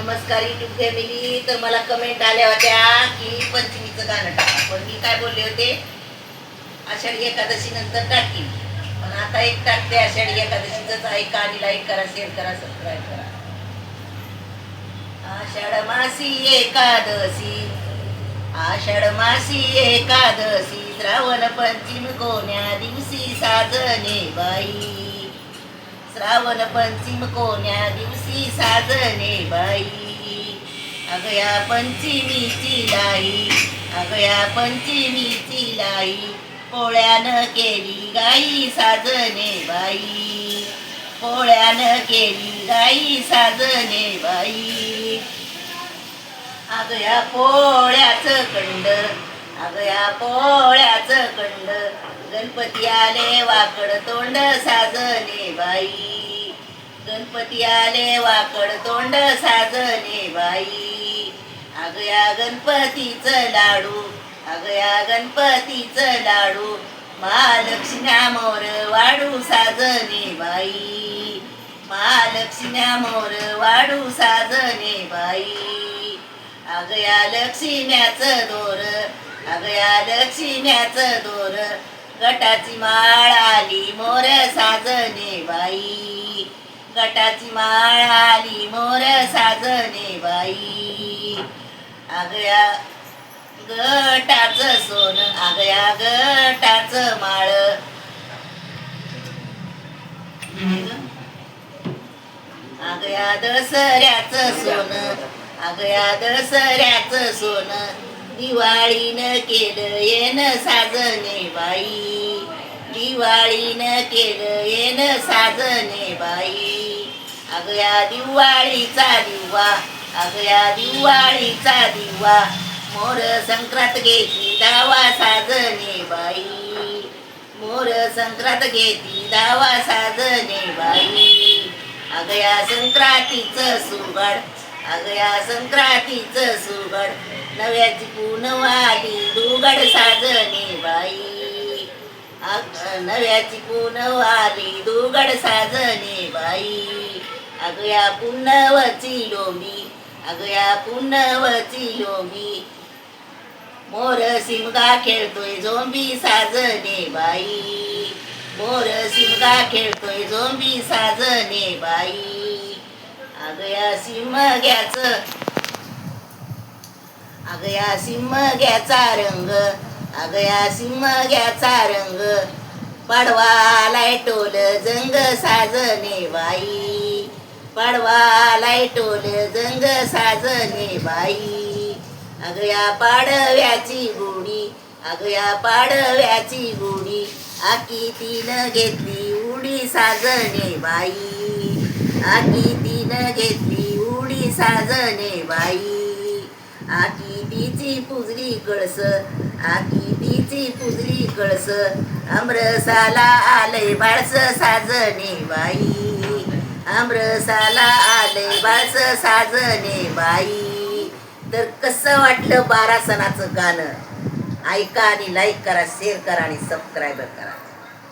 नमस्कार YouTube family. तर मला कमेंट आल्या होत्या की पंचमीचं गाणं टाका, पण मी काय बोलले होते आषाढी एकादशी नंतर टाकीन. पण आता एक टाकते आषाढी एकादशीच. ऐका आणि लाईक करा, शेअर करा, सबस्क्राईब करा. आषाढ मासी एकादशी, आषाढ मासी एकादशी, श्रावण पंचमी कोण्या दिवशी साजने बाई, श्रावण पंचम कोण्या दिवशी साजने बाई. अगया पंचमीची लाई, अगया पंचमीची लाई, पोळ्यानं केली गाई साजने बाई, पोळ्यानं केली गाई साजने बाई. अगया पोळ्याचं कंड, अगया पोळ्याचं कंड, गणपती आले वाकड तोंड साजने बाई, गणपती आले वाकड तोंड साजने बाई. अगया गणपतीचं लाडू, अगया गणपतीचं लाडू, महालक्ष्म्या मोर वाडू साजने बाई, महालक्ष्म्या मोर वाडू साजने बाई. अगया लक्ष्म्याचं दोर, अगया लक्ष्म्याचं दोर, गटाची माळ आली मोर साजने बाई, गटाची माळ आली मोर साजने बाई. अगया गटाचं सोन, अगया गटाचं माळ, अगया दसऱ्याचं सोन, अगया दसऱ्याचं सोन, दिवाळीनं केलं येन साजने बाई, दिवाळीनं केलं येन साजने बाई. अगया दिवाळीचा दिवा, अगया दिवाळीचा दिवा, मोर संक्रांत घेती दावा साजने बाई, मोर संक्रांत घेती दावा साजने बाई. अगया संक्रांतीचं सुगड, अगया संक्रांतीचं सुगड, नव्याची पुनवाली दुगड साजने बाई, नव्याची पुनवाली दुगड साजने बाई. अगया पुनवची लोंबी, अगया पुनवची लोंबी, मोर सिमगा खेळतोय झोंबी साजने बाई, मोर सिमगा खेळतोय झोंबी साजने बाई. अगया सिमग्याचं, अगया सिमग्याचा रंग, अगया सिमग्याचा रंग, पाडवालाय टोल जंग साजने बाई, पाडवालाय टोल जंग साजने बाई. अगया पाडव्याची गुढी, अगया पाडव्याची गुढी, आकी तीन घेतली उडी साजने बाई, आकी तीन घेतली उडी साजने बाई. आकी तिची पुजली कळस, आकी तिची पुजली कळस, आमरसाला आले बाळस साजने बाई, आमरसाला आले बाळस साजने बाई. तर कसं वाटलं 12 सणाचं गाणं? ऐका आणि लाईक करा, शेअर करा आणि सबस्क्राईब करा.